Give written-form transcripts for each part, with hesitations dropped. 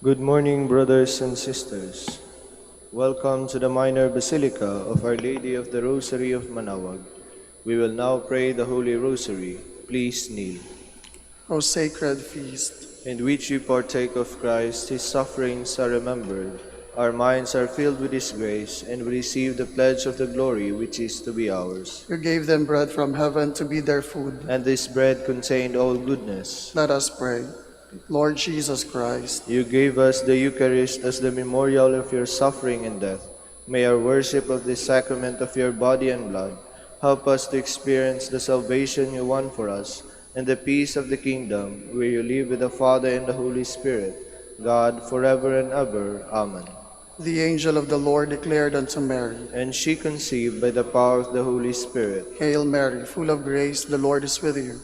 Good morning, brothers and sisters. Welcome to the minor basilica of Our Lady of the Rosary of Manaoag. We will now pray the Holy Rosary. Please kneel. O sacred feast, In which we partake of Christ, His sufferings are remembered. Our minds are filled with His grace, and we receive the pledge of the glory which is to be ours. you gave them bread from heaven to be their food. And this bread contained all goodness. Let us pray. Lord Jesus Christ, You gave us the Eucharist as the memorial of your suffering and death. May our worship of this sacrament of your body and blood help us to experience the salvation you won for us and the peace of the kingdom where you live with the Father and the Holy Spirit, God, forever and ever. Amen. the angel of the Lord declared unto Mary, And she conceived by the power of the Holy Spirit. Hail Mary, full of grace, the Lord is with you.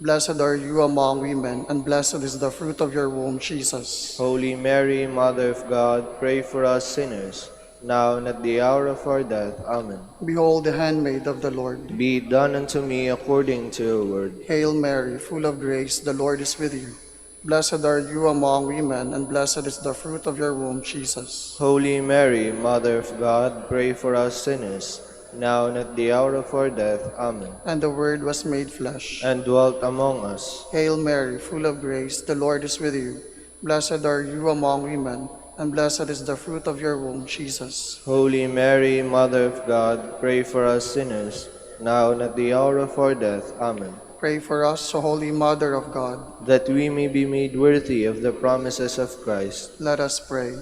Blessed are you among women, and blessed is the fruit of your womb, Jesus. Holy Mary, Mother of God, pray for us sinners, now and at the hour of our death. Amen. Behold the handmaid of the Lord. Be it done unto me according to your word. Hail Mary, full of grace, the Lord is with you. Blessed are you among women, and blessed is the fruit of your womb, Jesus. Holy Mary, Mother of God, pray for us sinners, now and at the hour of our death. Amen. And the Word was made flesh, And dwelt among us. Hail Mary, full of grace, the Lord is with you. Blessed are you among women, and blessed is the fruit of your womb, Jesus. Holy Mary, Mother of God, pray for us sinners, now and at the hour of our death. Amen. Pray for us, O Holy Mother of God. That we may be made worthy of the promises of Christ. Let us pray.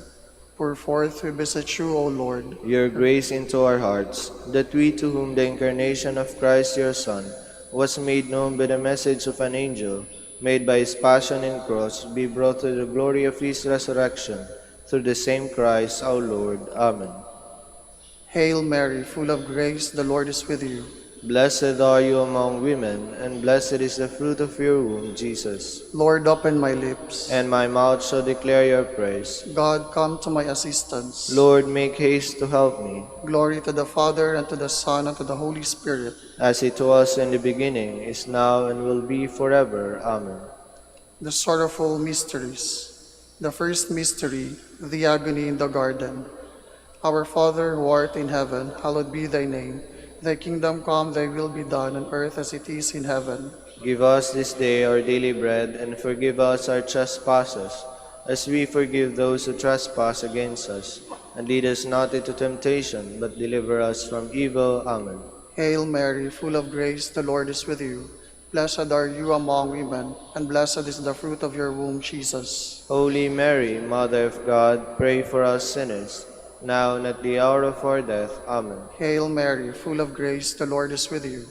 Pour forth, we beseech you, O Lord, Your grace into our hearts, that we to whom the incarnation of Christ your Son was made known by the message of an angel, made by his passion and cross, be brought to the glory of his resurrection, through the same Christ our Lord. Amen. Hail Mary, full of grace, the Lord is with you. Blessed are you among women, and blessed is the fruit of your womb, Jesus. Lord, open my lips, And my mouth shall declare your praise. God, come to my assistance. Lord, make haste to help me. Glory to the Father, and to the Son, and to the Holy Spirit. As it was in the beginning, is now, and will be forever. Amen. The sorrowful mysteries. The first mystery, the agony in the garden. Our Father, who art in heaven, hallowed be thy name. Thy kingdom come, thy will be done on earth as it is in heaven. Give us this day our daily bread, and forgive us our trespasses, as we forgive those who trespass against us. And lead us not into temptation, but deliver us from evil. Amen. Hail Mary, full of grace, the Lord is with you. Blessed are you among women, and blessed is the fruit of your womb, Jesus. Holy Mary, Mother of God, pray for us sinners, now and at the hour of our death. Amen. Hail Mary, full of grace, the Lord is with you.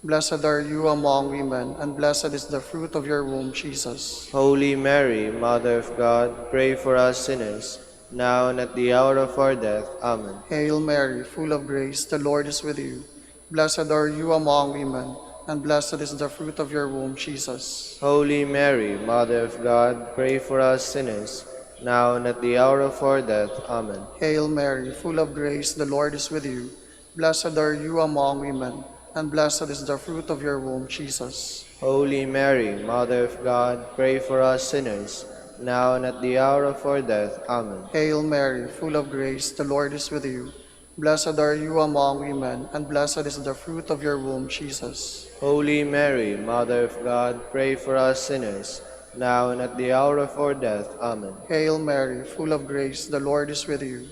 Blessed are you among women, and blessed is the fruit of your womb, Jesus. Holy Mary, Mother of God, pray for us sinners, now and at the hour of our death. Amen. Hail Mary, full of grace, the Lord is with you. Blessed are you among women, and blessed is the fruit of your womb, Jesus. Holy Mary, Mother of God, pray for us sinners, now and at the hour of our death. Amen. Hail Mary, full of grace, the Lord is with you. Blessed are you among women, and blessed is the fruit of your womb, Jesus. Holy Mary, Mother of God, pray for us sinners, now and at the hour of our death. Amen. Hail Mary, full of grace, the Lord is with you. Blessed are you among women, and blessed is the fruit of your womb, Jesus. Holy Mary, Mother of God, pray for us sinners, now and at the hour of our death. Amen. Hail Mary, full of grace, the Lord is with you.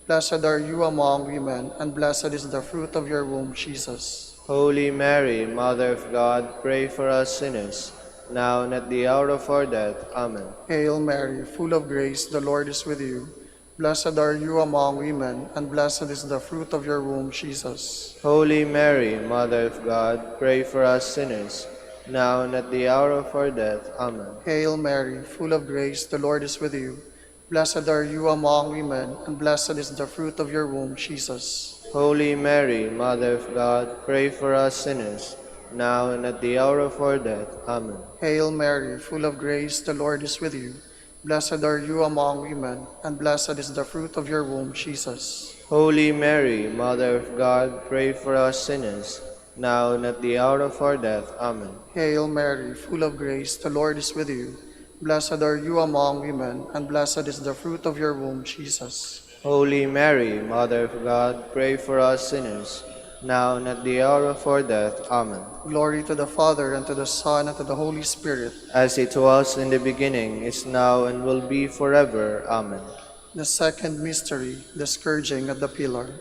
Blessed are you among women, and blessed is the fruit of your womb, Jesus. Holy Mary, Mother of God, pray for us sinners, now and at the hour of our death. Amen. Hail Mary, full of grace, the Lord is with you. Blessed are you among women, and blessed is the fruit of your womb, Jesus. Holy Mary, Mother of God, pray for us sinners, now and at the hour of our death. Amen. Hail Mary, full of grace, the Lord is with you. Blessed are you among women, and blessed is the fruit of your womb, Jesus. Holy Mary, Mother of God, pray for us sinners, now and at the hour of our death. Amen. Hail Mary, full of grace, the Lord is with you. Blessed are you among women, and blessed is the fruit of your womb, Jesus. Holy Mary, Mother of God, pray for us sinners, now and at the hour of our death. Amen. Hail Mary, full of grace, the Lord is with you. Blessed are you among women, and blessed is the fruit of your womb, Jesus. Holy Mary, Mother of God, pray for us sinners, now and at the hour of our death. Amen. Glory to the Father, and to the Son, and to the Holy Spirit. As it was in the beginning, is now, and will be forever. Amen. The second mystery, the scourging at the pillar.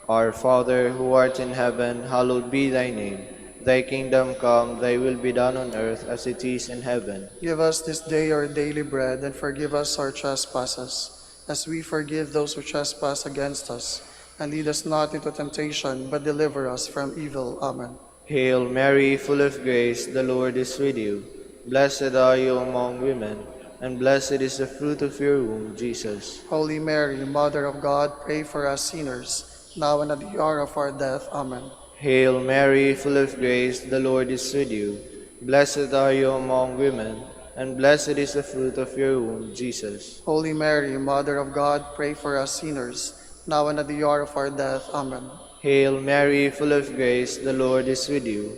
Our Father, who art in heaven, hallowed be thy name. Thy kingdom come, thy will be done on earth as it is in heaven. Give us this day our daily bread, and forgive us our trespasses, as we forgive those who trespass against us. And lead us not into temptation, but deliver us from evil. Amen. Hail Mary, full of grace, the Lord is with you. Blessed are you among women, and blessed is the fruit of your womb, Jesus. Holy Mary, Mother of God, pray for us sinners, now and at the hour of our death. Amen. Hail Mary, full of grace, the Lord is with you. Blessed are you among women, and blessed is the fruit of your womb, Jesus. Holy Mary, Mother of God, pray for us sinners, now and at the hour of our death. Amen. Hail Mary, full of grace, the Lord is with you.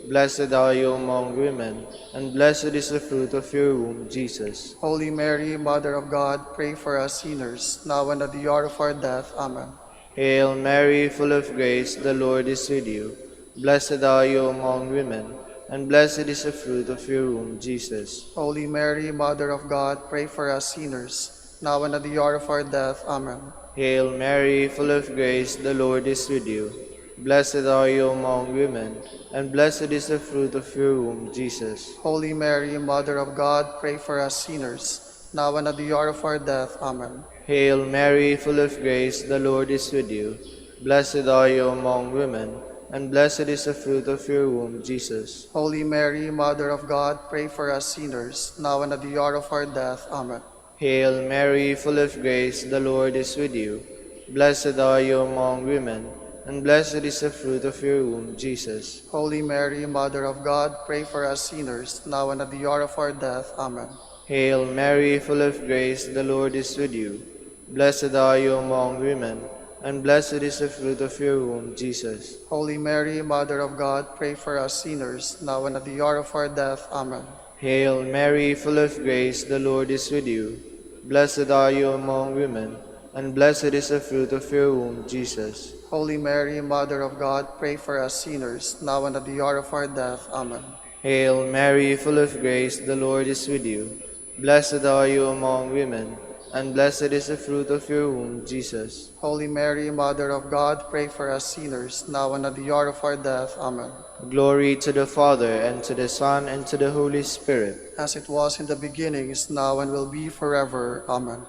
Blessed are you among women, and blessed is the fruit of your womb, Jesus. Holy Mary, Mother of God, pray for us sinners, now and at the hour of our death. Amen. Hail Mary, full of grace, the Lord is with you. Blessed are you among women, and blessed is the fruit of your womb, Jesus. Holy Mary, Mother of God, pray for us sinners, now and at the hour of our death. Amen. Hail Mary, full of grace, the Lord is with you. Blessed are you among women, and blessed is the fruit of your womb, Jesus. Holy Mary, Mother of God, pray for us sinners, now and at the hour of our death. Amen. Hail Mary, full of grace, the Lord is with you. Blessed are you among women, and blessed is the fruit of your womb, Jesus. Holy Mary, Mother of God, pray for us sinners, now and at the hour of our death. Amen. Hail Mary, full of grace, the Lord is with you. Blessed are you among women, and blessed is the fruit of your womb, Jesus. Holy Mary, Mother of God, pray for us sinners, now and at the hour of our death. Amen. Hail Mary, full of grace, the Lord is with you. Blessed are you among women, and blessed is the fruit of your womb, Jesus. Holy Mary, Mother of God, pray for us sinners, now and at the hour of our death. Amen. Hail Mary, full of grace, the Lord is with you. Blessed are you among women, and blessed is the fruit of your womb, Jesus. Holy Mary, Mother of God, pray for us sinners, now and at the hour of our death. Amen. Hail Mary, full of grace, the Lord is with you. Blessed are you among women, and blessed is the fruit of your womb, Jesus. Holy Mary, Mother of God, pray for us sinners, now and at the hour of our death. Amen. Glory to the Father, and to the Son, and to the Holy Spirit. As it was in the beginning, is now, and will be forever. Amen.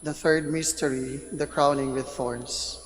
The third mystery, the crowning with thorns.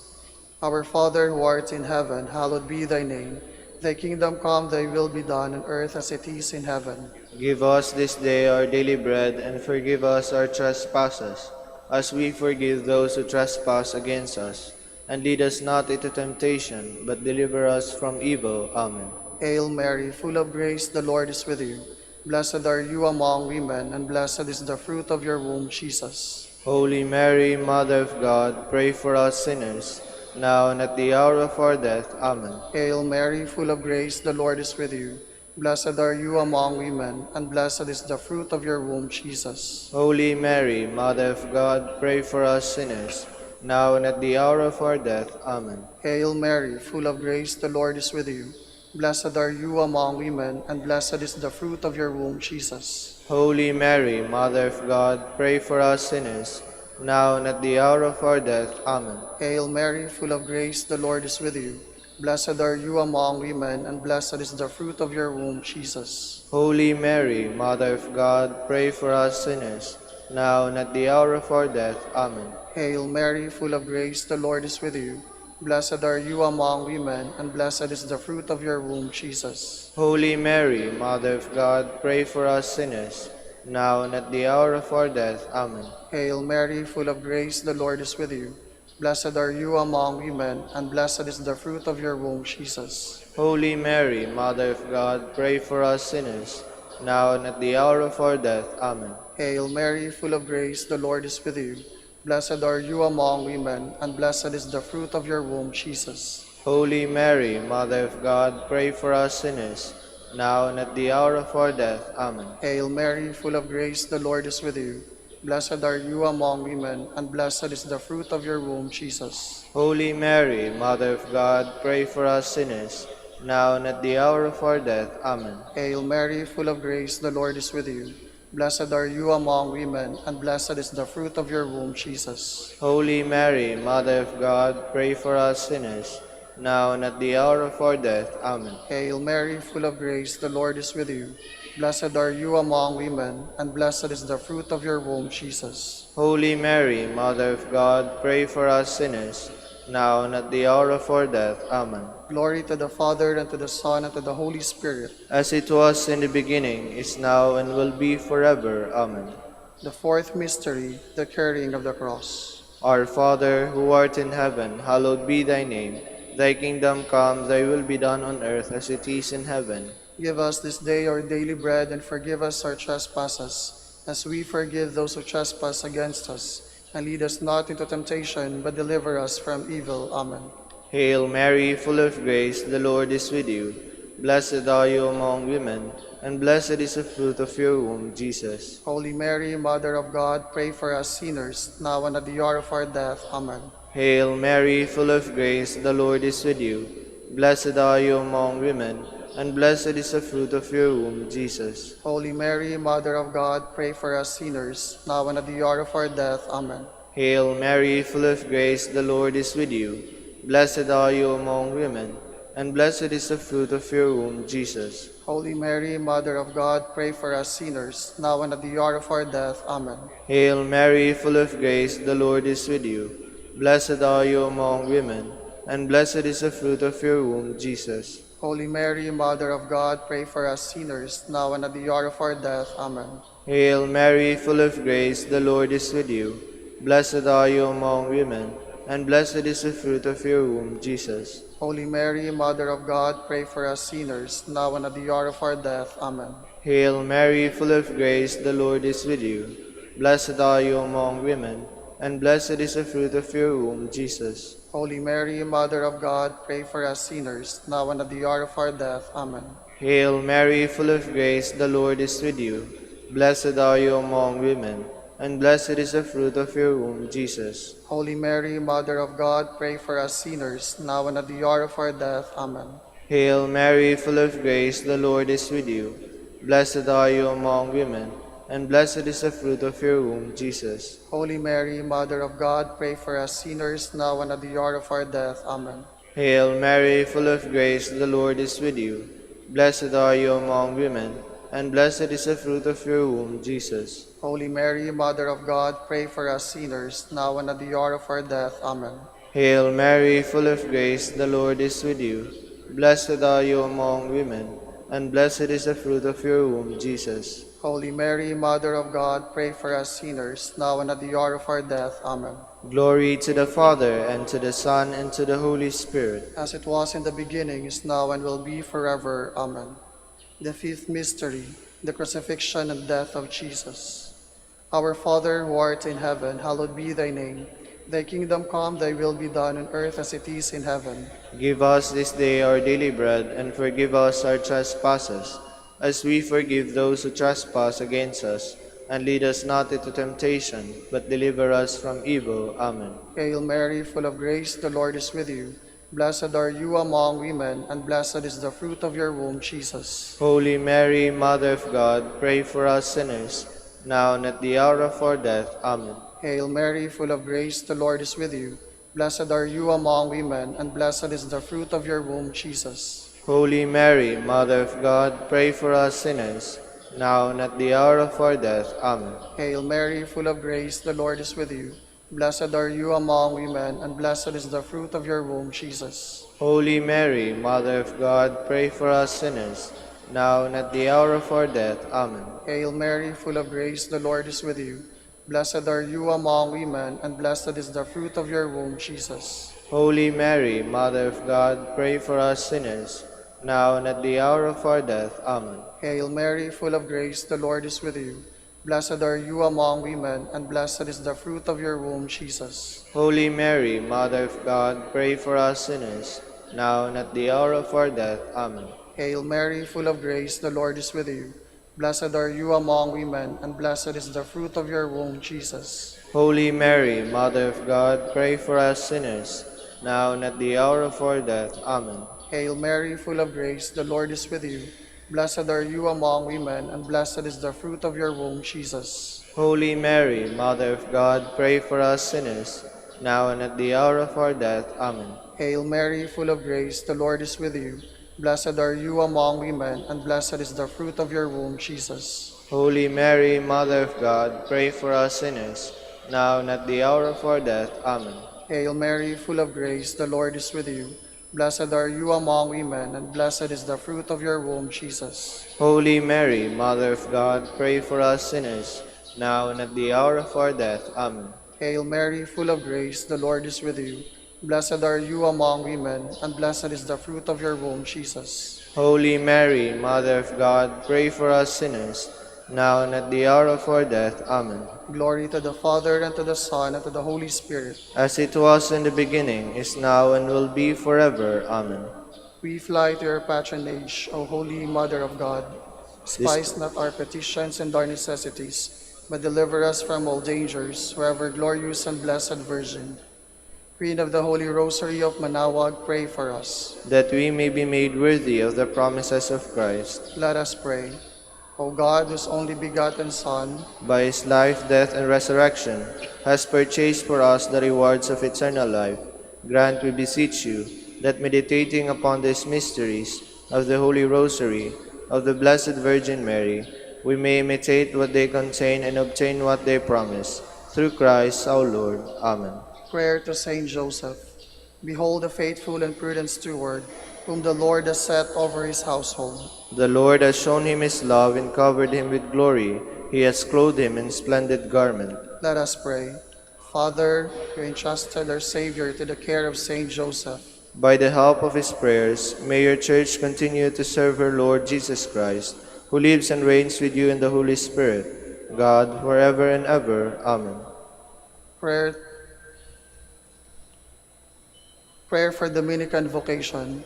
Our Father, who art in heaven, hallowed be thy name. Thy kingdom come, thy will be done on earth as it is in heaven. Give us this day our daily bread, and forgive us our trespasses, as we forgive those who trespass against us. And lead us not into temptation, but deliver us from evil. Amen. Hail Mary, full of grace, the Lord is with you. Blessed are you among women, and blessed is the fruit of your womb, Jesus. Holy Mary, Mother of God, pray for us sinners, now and at the hour of our death. Amen. Hail Mary, full of grace, the Lord is with you. Blessed are you among women, and blessed is the fruit of your womb, Jesus. Holy Mary, Mother of God, pray for us sinners, now and at the hour of our death. Amen. Hail Mary, full of grace, the Lord is with you. Blessed are you among women, and blessed is the fruit of your womb, Jesus. Holy Mary, Mother of God, pray for us sinners, now and at the hour of our death. Amen. Hail Mary, full of grace, the Lord is with you. Blessed are you among women, and blessed is the fruit of your womb, Jesus. Holy Mary, Mother of God, pray for us sinners, now and at the hour of our death. Amen. Hail Mary, full of grace, the Lord is with you. Blessed are you among women, and blessed is the fruit of your womb, Jesus. Holy Mary, Mother of God, pray for us sinners, now and at the hour of our death. Amen. Hail Mary, full of grace, the Lord is with you. Blessed are you among women, and blessed is the fruit of your womb, Jesus. Holy Mary, Mother of God, pray for us sinners, now and at the hour of our death. Amen. Hail Mary, full of grace, the Lord is with you. Blessed are you among women, and blessed is the fruit of your womb, Jesus. Holy Mary, Mother of God, pray for us sinners, now and at the hour of our death. Amen. Hail Mary, full of grace, the Lord is with you. Blessed are you among women, and blessed is the fruit of your womb, Jesus. Holy Mary, Mother of God, pray for us sinners, now and at the hour of our death. Amen. Hail Mary, full of grace, the Lord is with you. Blessed are you among women, and blessed is the fruit of your womb, Jesus. Holy Mary, Mother of God, pray for us sinners, now and at the hour of our death. Amen. Hail Mary, full of grace, the Lord is with you. Blessed are you among women, and blessed is the fruit of your womb, Jesus. Holy Mary, Mother of God, pray for us sinners, now and at the hour of our death. Amen. Glory to the Father, and to the Son, and to the Holy Spirit. As it was in the beginning, is now, and will be forever. Amen. The fourth mystery, the carrying of the cross. Our Father, who art in heaven, hallowed be thy name. Thy kingdom come, thy will be done on earth as it is in heaven. Give us this day our daily bread, and forgive us our trespasses, as we forgive those who trespass against us. And lead us not into temptation, but deliver us from evil. Amen. Hail Mary, full of grace, the Lord is with you. Blessed are you among women, and blessed is the fruit of your womb, Jesus. Holy Mary, Mother of God, pray for us sinners, now and at the hour of our death. Amen. Hail Mary, full of grace, the Lord is with you. Blessed are you among women, and blessed is the fruit of your womb, Jesus. Holy Mary, Mother of God, pray for us sinners, now and at the hour of our death. Amen. Hail Mary, full of grace, the Lord is with you. Blessed are you among women, and blessed is the fruit of your womb, Jesus. Holy Mary, Mother of God, pray for us sinners, now and at the hour of our death. Amen. Hail Mary, full of grace, the Lord is with you. Blessed are you among women, and blessed is the fruit of your womb, Jesus. Holy Mary, Mother of God, pray for us sinners, now and at the hour of our death. Amen. Hail Mary, full of grace, the Lord is with you. Blessed are you among women, and blessed is the fruit of your womb, Jesus. Holy Mary, Mother of God, pray for us sinners, now and at the hour of our death. Amen. Hail Mary, full of grace, the Lord is with you. Blessed are you among women, and blessed is the fruit of your womb, Jesus. Holy Mary, Mother of God, pray for us sinners, now and at the hour of our death. Amen. Hail Mary, full of grace, the Lord is with you. Blessed are you among women, and blessed is the fruit of your womb, Jesus. Holy Mary, Mother of God, pray for us sinners, now and at the hour of our death. Amen. Hail Mary, full of grace, the Lord is with you. Blessed are you among women, and blessed is the fruit of your womb, Jesus. Holy Mary, Mother of God, pray for us sinners, now and at the hour of our death. Amen. Hail Mary, full of grace, the Lord is with you. Blessed are you among women, and blessed is the fruit of your womb, Jesus. Holy Mary, Mother of God, pray for us sinners, now and at the hour of our death. Amen. Hail Mary, full of grace, the Lord is with you. Blessed are you among women, and blessed is the fruit of your womb, Jesus. Holy Mary, Mother of God, pray for us sinners, now and at the hour of our death. Amen. Glory to the Father, and to the Son, and to the Holy Spirit. As it was in the beginning, is now, and will be forever. Amen. The fifth mystery, the crucifixion and death of Jesus. Our Father, who art in heaven, hallowed be thy name. Thy kingdom come, thy will be done on earth as it is in heaven. Give us this day our daily bread, and forgive us our trespasses, as we forgive those who trespass against us. And lead us not into temptation, but deliver us from evil. Amen. Hail Mary, full of grace, the Lord is with you. Blessed are you among women, and blessed is the fruit of your womb, Jesus. Holy Mary, Mother of God, pray for us sinners, now and at the hour of our death. Amen. Hail Mary, full of grace, the Lord is with you. Blessed are you among women, and blessed is the fruit of your womb, Jesus. Holy Mary, Mother of God, pray for us sinners, now and at the hour of our death. Amen. Hail Mary, full of grace, the Lord is with you. Blessed are you among women, and blessed is the fruit of your womb, Jesus. Holy Mary, Mother of God, pray for us sinners, now and at the hour of our death. Amen. Hail Mary, full of grace, the Lord is with you. Blessed are you among women, and blessed is the fruit of your womb, Jesus. Holy Mary, Mother of God, pray for us sinners, now and at the hour of our death. Amen. Hail Mary, full of grace, the Lord is with you. Blessed are you among women, and blessed is the fruit of your womb, Jesus. Holy Mary, Mother of God, pray for us sinners, now and at the hour of our death. Amen. Hail Mary, full of grace, the Lord is with you. Blessed are you among women, and blessed is the fruit of your womb, Jesus. Holy Mary, Mother of God, pray for us sinners, now and at the hour of our death. Amen. Hail Mary, full of grace, the Lord is with you. Blessed are you among women, and blessed is the fruit of your womb, Jesus. Holy Mary, Mother of God, pray for us sinners, now and at the hour of our death. Amen. Hail Mary, full of grace, the Lord is with you. Blessed are you among women, and blessed is the fruit of your womb, Jesus. Holy Mary, Mother of God, pray for us sinners, now and at the hour of our death. Amen. Hail Mary, full of grace, the Lord is with you. Blessed are you among women, and blessed is the fruit of your womb, Jesus. Holy Mary, Mother of God, pray for us sinners, now and at the hour of our death. Amen. Hail Mary, full of grace, the Lord is with you. Blessed are you among women, and blessed is the fruit of your womb, Jesus. Holy Mary, Mother of God, pray for us sinners, now and at the hour of our death. Amen. Glory to the Father, and to the Son, and to the Holy Spirit. As it was in the beginning, is now, and will be forever. Amen. We fly to your patronage, O Holy Mother of God. Despise not our petitions and our necessities, but deliver us from all dangers, O ever glorious and blessed Virgin. Queen of the Holy Rosary of Manaoag, pray for us. That we may be made worthy of the promises of Christ. Let us pray. O God, whose only begotten Son, by his life, death, and resurrection, has purchased for us the rewards of eternal life, grant, we beseech you, that meditating upon these mysteries of the Holy Rosary of the Blessed Virgin Mary, we may imitate what they contain and obtain what they promise. Through Christ our Lord. Amen. Prayer to Saint Joseph. Behold the faithful and prudent steward, whom the Lord has set over his household. The Lord has shown him his love and covered him with glory. He has clothed him in splendid garment. Let us pray. Father, you entrusted our Savior to the care of Saint Joseph. By the help of his prayers, may your church continue to serve her Lord Jesus Christ, who lives and reigns with you in the Holy Spirit, God, forever and ever. Amen. Prayer for Dominican vocation.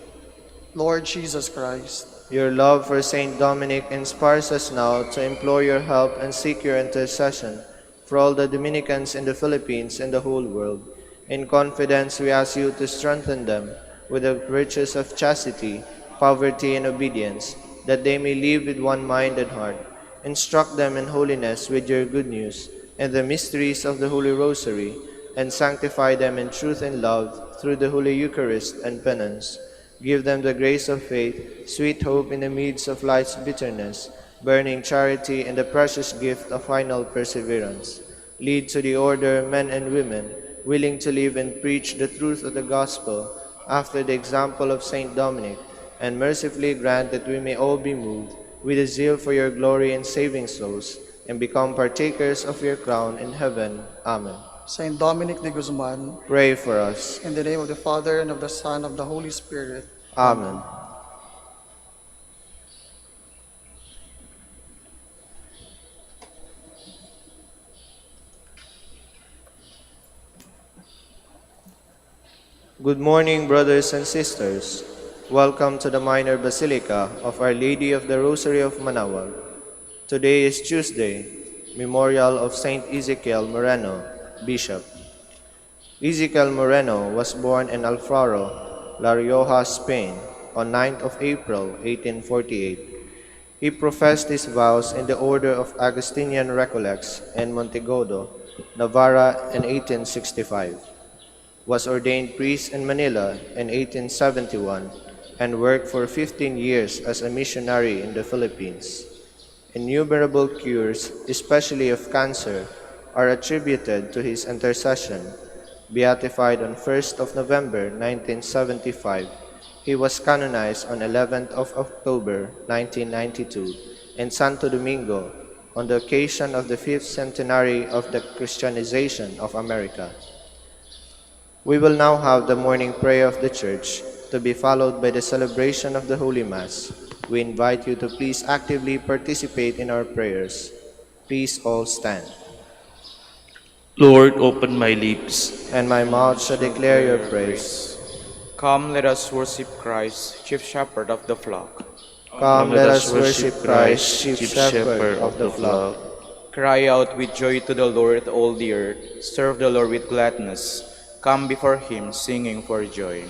Lord Jesus Christ, your love for Saint Dominic inspires us now to implore your help and seek your intercession for all the Dominicans in the Philippines and the whole world. In confidence, we ask you to strengthen them with the virtues of chastity, poverty, and obedience, that they may live with one mind and heart. Instruct them in holiness with your good news and the mysteries of the Holy Rosary, and sanctify them in truth and love through the Holy Eucharist and penance. Give them the grace of faith, sweet hope in the midst of life's bitterness, burning charity, and the precious gift of final perseverance. Lead to the order men and women, willing to live and preach the truth of the gospel after the example of Saint Dominic, and mercifully grant that we may all be moved with a zeal for your glory in saving souls, and become partakers of your crown in heaven. Amen. Saint Dominic de Guzman, pray for us. in the name of the Father, and of the Son, and of the Holy Spirit. Amen. Good morning, brothers and sisters. Welcome to the Minor Basilica of Our Lady of the Rosary of Manaoag. Today is Tuesday, memorial of Saint Ezekiel Moreno, Bishop. Ezekiel Moreno was born in Alfaro, La Rioja, Spain, on 9th of April, 1848. He professed his vows in the Order of Augustinian Recollects in Montegodo, Navarra in 1865, was ordained priest in Manila in 1871, and worked for 15 years as a missionary in the Philippines. Innumerable cures, especially of cancer, are attributed to his intercession. Beatified on 1st of November 1975, he was canonized on 11th of October 1992 in Santo Domingo on the occasion of the 5th centenary of the Christianization of America. We will now have the morning prayer of the Church, to be followed by the celebration of the Holy Mass. We invite you to please actively participate in our prayers. Please all stand. Lord, open my lips, And my mouth shall declare your praise. Come, let us worship Christ, chief shepherd of the flock. Come, let us worship Christ, chief shepherd of the flock. Cry out with joy to the Lord, all the earth. Serve the Lord with gladness. Come before him, singing for joy.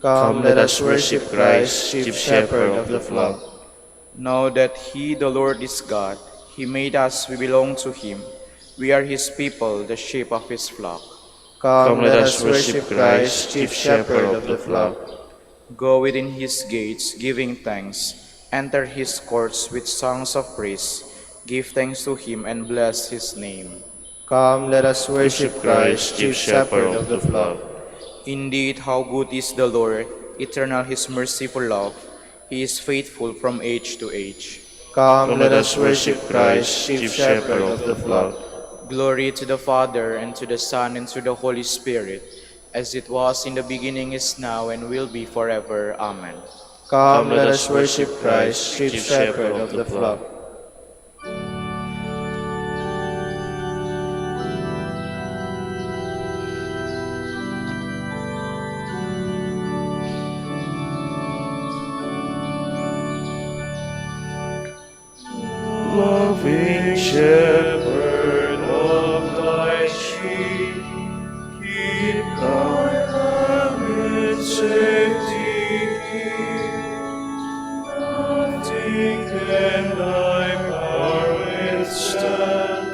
Come, let us worship Christ, chief shepherd of the flock. Know that he, the Lord, is God. He made us, we belong to him. We are his people, the sheep of his flock. Come, let us worship Christ, chief shepherd of the flock. Go within his gates, giving thanks. Enter his courts with songs of praise. Give thanks to him and bless his name. Come, let us worship Christ, chief shepherd of the flock. Indeed, how good is the Lord, eternal his merciful love. He is faithful from age to age. Come, let us worship Christ, chief shepherd of the flock. Glory to the Father, and to the Son, and to the Holy Spirit, as it was in the beginning, is now, and will be forever. Amen. Come, let us worship Christ, chief shepherd of the flock. Loving shepherd of thy sheep, keep thy lamb in safety. Nothing can thy power withstand,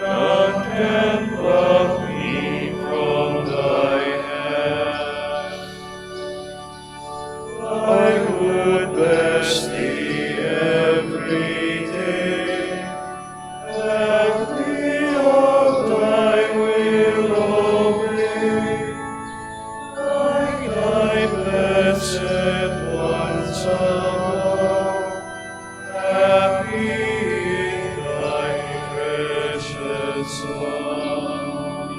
none can pluck me from thy hand. I would bless thee every day, gladly of thy will obey, like thy blessed ones above, happy in thy precious love.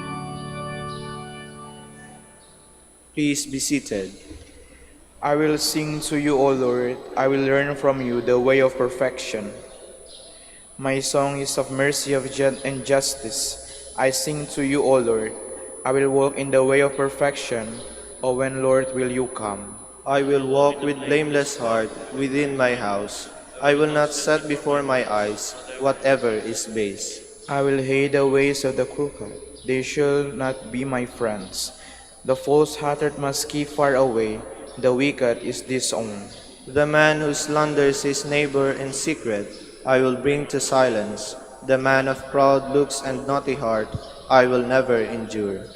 Please be seated. I will sing to you, O Lord. I will learn from you the way of perfection. My song is of mercy and justice. I sing to you, O Lord. I will walk in the way of perfection. O when, Lord, will you come? I will walk with blameless heart within my house. I will not set before my eyes whatever is base. I will hate the ways of the crooked. They shall not be my friends. The false-hearted must keep far away. The wicked is disowned. The man who slanders his neighbor in secret, I will bring to silence. The man of proud looks and naughty heart, I will never endure.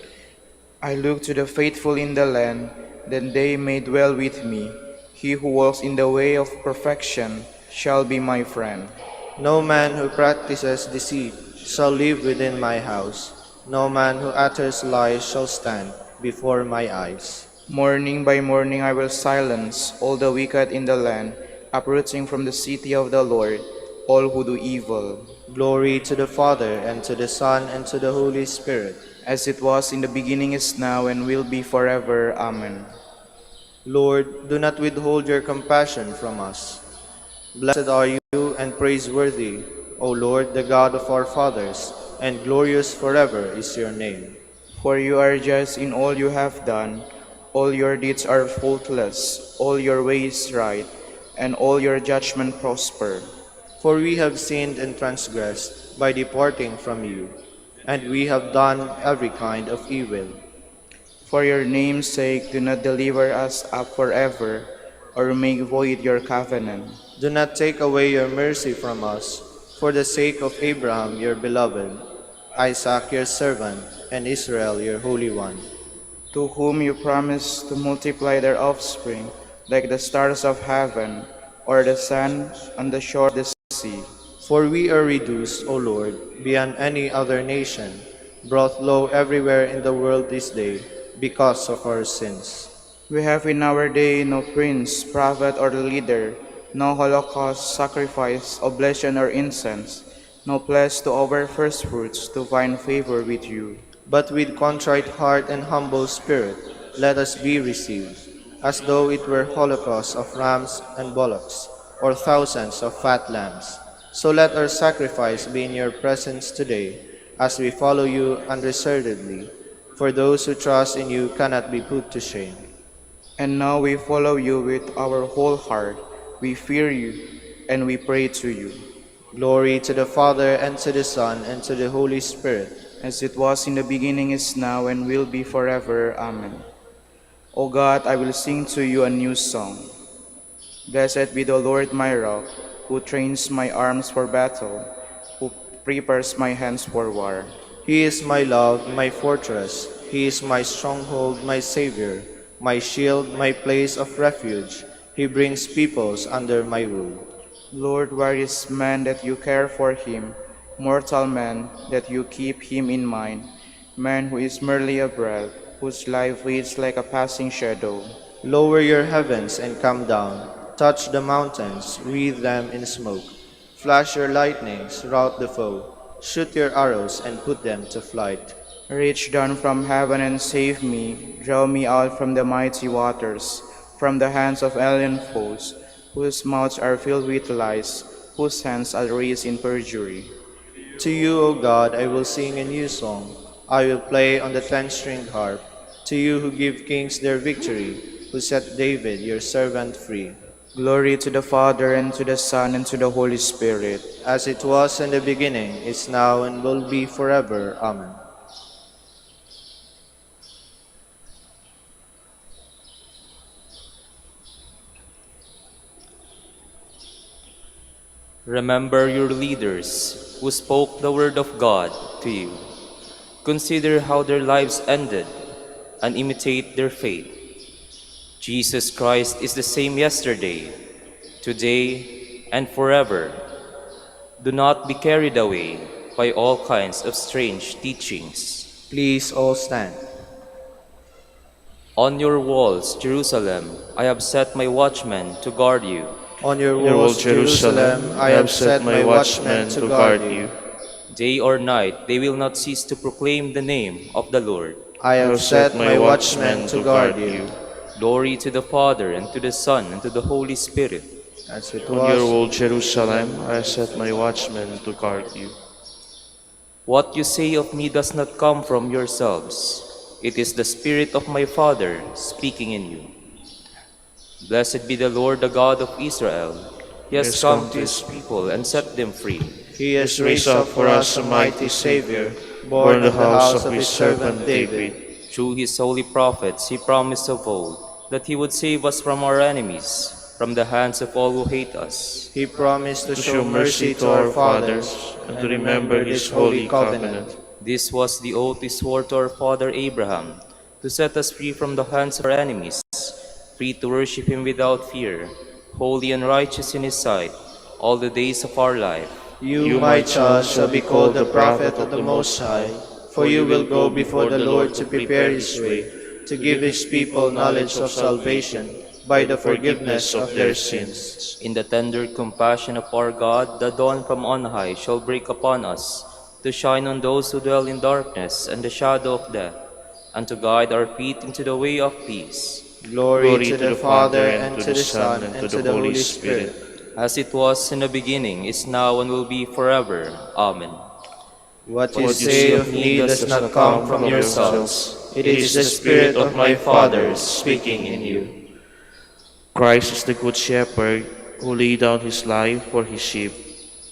I look to the faithful in the land, that they may dwell with me. He who walks in the way of perfection shall be my friend. No man who practices deceit shall live within my house. No man who utters lies shall stand before my eyes. Morning by morning I will silence all the wicked in the land, uprooting from the city of the Lord all who do evil. Glory to the Father, and to the Son, and to the Holy Spirit. As it was in the beginning, is now, and will be forever. Amen. Lord, do not withhold your compassion from us. Blessed are you and praiseworthy, O Lord, the God of our fathers, and glorious forever is your name. For you are just in all you have done. All your deeds are faultless, all your ways right, and all your judgment prosper. For we have sinned and transgressed by departing from you, and we have done every kind of evil. For your name's sake, do not deliver us up forever, or make void your covenant. Do not take away your mercy from us, for the sake of Abraham your beloved, Isaac your servant, and Israel your Holy One, to whom you promised to multiply their offspring like the stars of heaven, or the sand on the shore of the sea. For we are reduced, O Lord, beyond any other nation, brought low everywhere in the world this day, because of our sins. We have in our day no prince, prophet, or leader, no holocaust, sacrifice, oblation, or incense, no place to offer first fruits to find favor with you. But with contrite heart and humble spirit, let us be received, as though it were holocaust of rams and bullocks, or thousands of fat lambs. So let our sacrifice be in your presence today, as we follow you unreservedly, for those who trust in you cannot be put to shame. And now we follow you with our whole heart. We fear you, and we pray to you. Glory to the Father, and to the Son, and to the Holy Spirit. As it was in the beginning, is now, and will be forever. Amen. O God, I will sing to you a new song. Blessed be the Lord my rock, who trains my arms for battle, who prepares my hands for war. He is my love, my fortress. He is my stronghold, my Savior, my shield, my place of refuge. He brings peoples under my rule. Lord, where is man that you care for him, mortal man that you keep him in mind, man who is merely a breath, whose life fades like a passing shadow. Lower your heavens and come down. Touch the mountains, wreathe them in smoke. Flash your lightnings, rout the foe. Shoot your arrows and put them to flight. Reach down from heaven and save me, draw me out from the mighty waters, from the hands of alien foes, whose mouths are filled with lies, whose hands are raised in perjury. To you, O God, I will sing a new song. I will play on the 10-stringed harp. To you who give kings their victory, who set David, your servant, free. Glory to the Father, and to the Son, and to the Holy Spirit. As it was in the beginning, is now, and will be forever. Amen. Remember your leaders who spoke the word of God to you. Consider how their lives ended and imitate their faith. Jesus Christ is the same yesterday, today, and forever. Do not be carried away by all kinds of strange teachings. Please all stand. On your walls, Jerusalem, I have set my watchmen to guard you. On your walls, Jerusalem, I have set my watchmen to guard you. Day or night, they will not cease to proclaim the name of the Lord. I have set my watchmen to guard you. Glory to the Father, and to the Son, and to the Holy Spirit. As it On your was. wall, Jerusalem, I set my watchmen to guard you. What you say of me does not come from yourselves. It is the Spirit of my Father speaking in you. Blessed be the Lord, the God of Israel. He has come to his people and set them free. He has raised up for us a mighty Savior, born of the house of his servant David. Through his holy prophets, he promised of old that he would save us from our enemies, from the hands of all who hate us. He promised to To show mercy to our fathers and to remember his holy covenant. This was the oath he swore to our father Abraham, to set us free from the hands of our enemies, free to worship him without fear, holy and righteous in his sight, all the days of our life. You, my child, shall be called the prophet of the Most High, for you will go before the Lord to prepare his way, to give his people knowledge of salvation by the forgiveness of their sins. In the tender compassion of our God, the dawn from on high shall break upon us, to shine on those who dwell in darkness and the shadow of death, and to guide our feet into the way of peace. Glory to the Father, and to the Son, and to the Holy Spirit. As it was in the beginning, is now, and will be forever. Amen. What you say of me does not come from yourselves. It is the Spirit of my Father speaking in you. Christ is the good shepherd who laid down his life for his sheep.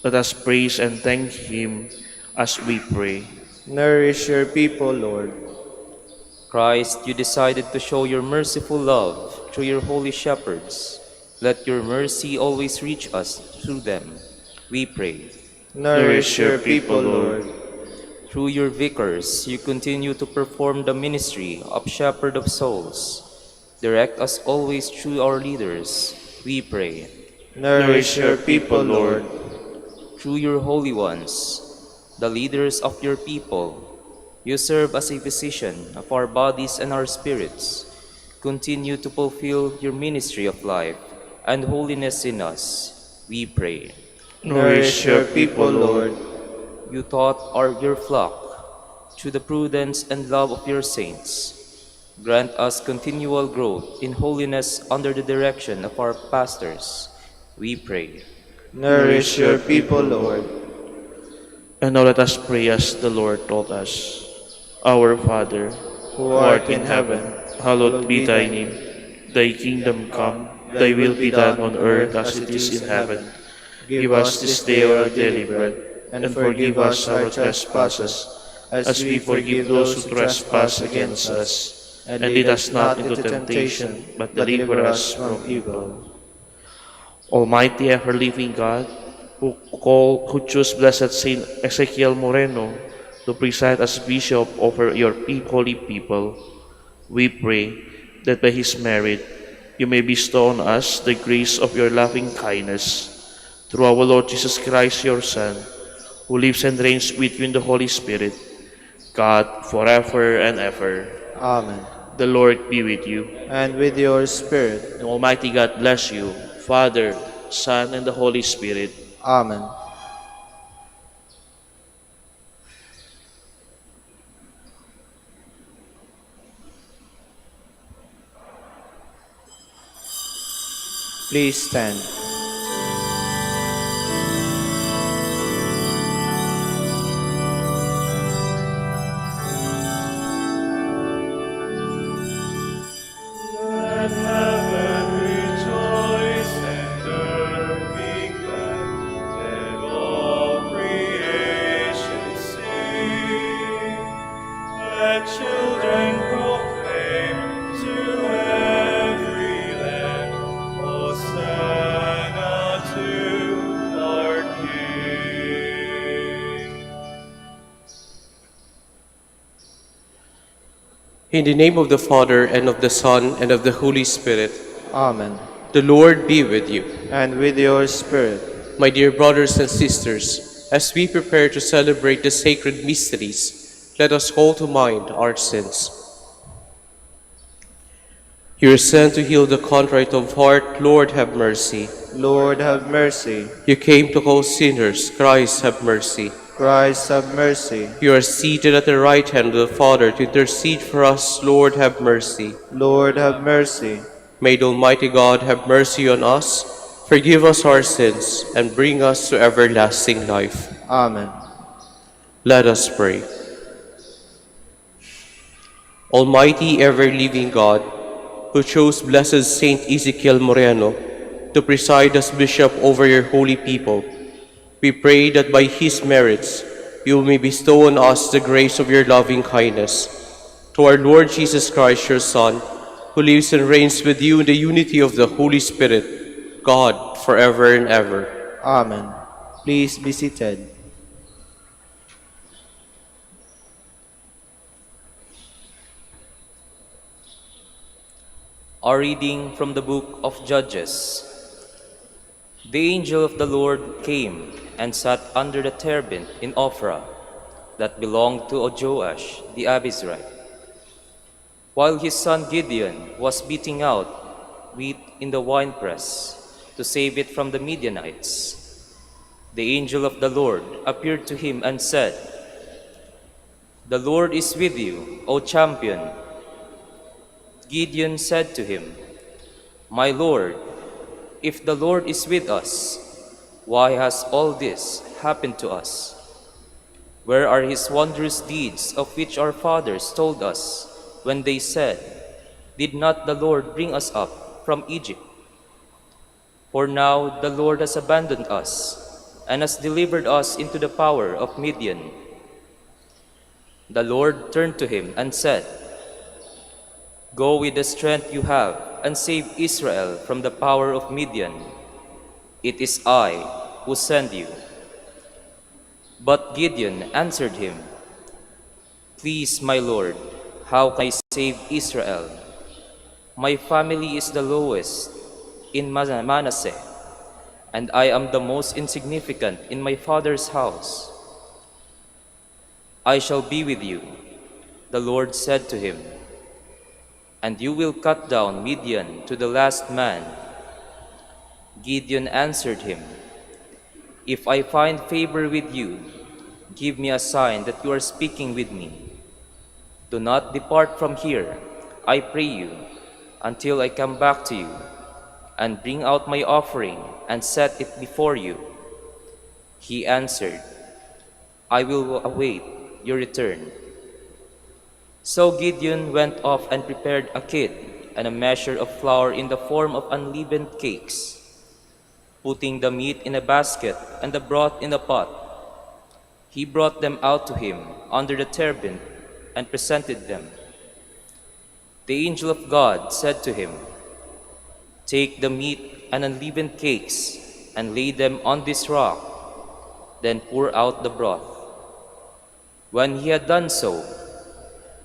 Let us praise and thank him as we pray. Nourish your people, Lord. Christ, you decided to show your merciful love through your holy shepherds. Let your mercy always reach us through them, we pray. Nourish your people, Lord. Through your vicars, you continue to perform the ministry of shepherd of souls. Direct us always through our leaders, we pray. Nourish your people, Lord. Through your holy ones, the leaders of your people, you serve as a physician of our bodies and our spirits. Continue to fulfill your ministry of life and holiness in us, we pray. Nourish your people, Lord. You taught your flock through the prudence and love of your saints. Grant us continual growth in holiness under the direction of our pastors, we pray. Nourish your people, Lord. And now let us pray as the Lord taught us. Our Father, Who art in heaven, hallowed be thy name. Thy kingdom come, thy will be done on earth as it is in heaven. Give us this day our daily bread, and forgive us our trespasses, as we forgive those who trespass against us. And lead us not into temptation, but deliver us from evil. Almighty ever-living God, who chose Blessed Saint Ezekiel Moreno to preside as bishop over your holy people, we pray that by his merit you may bestow on us the grace of your loving kindness. Through our Lord Jesus Christ, your Son, who lives and reigns with you in the Holy Spirit, God, forever and ever. Amen. The Lord be with you. And with your spirit. And Almighty God bless you, Father, Son, and the Holy Spirit. Amen. Please stand. Let heaven rejoice and earth be glad. Let all creation sing. Let children proclaim to every land, Hosanna to our King. In the name of the Father, and of the Son, and of the Holy Spirit. Amen. The Lord be with you. And with your spirit. My dear brothers and sisters, as we prepare to celebrate the sacred mysteries, let us call to mind our sins. You are sent to heal the contrite of heart. Lord, have mercy. Lord, have mercy. You came to call sinners. Christ, have mercy. Christ, have mercy. You are seated at the right hand of the Father to intercede for us. Lord, have mercy. Lord, have mercy. May the Almighty God have mercy on us, forgive us our sins, and bring us to everlasting life. Amen. Let us pray. Almighty, ever-living God, who chose Blessed Saint Ezekiel Moreno to preside as bishop over your holy people, we pray that by his merits you may bestow on us the grace of your loving kindness. To our Lord Jesus Christ, your Son, who lives and reigns with you in the unity of the Holy Spirit, God, forever and ever. Amen. Please be seated. A reading from the book of Judges. The angel of the Lord came and sat under the terebinth in Ophrah that belonged to Joash the Abizrite, while his son Gideon was beating out wheat in the winepress to save it from the Midianites. The angel of the Lord appeared to him and said, "The Lord is with you, O champion." Gideon said to him, "My Lord, if the Lord is with us, why has all this happened to us? Where are his wondrous deeds of which our fathers told us when they said, 'Did not the Lord bring us up from Egypt?' For now the Lord has abandoned us and has delivered us into the power of Midian." The Lord turned to him and said, "Go with the strength you have and save Israel from the power of Midian. It is I who send you." But Gideon answered him, "Please, my Lord, how can I save Israel? My family is the lowest in Manasseh, and I am the most insignificant in my father's house." "I shall be with you," the Lord said to him, "and you will cut down Midian to the last man." Gideon answered him, "If I find favor with you, give me a sign that you are speaking with me. Do not depart from here, I pray you, until I come back to you and bring out my offering and set it before you." He answered, "I will await your return." So Gideon went off and prepared a kid and a measure of flour in the form of unleavened cakes. Putting the meat in a basket and the broth in a pot, he brought them out to him under the terebinth and presented them. The angel of God said to him, "Take the meat and unleavened cakes and lay them on this rock, then pour out the broth." When he had done so,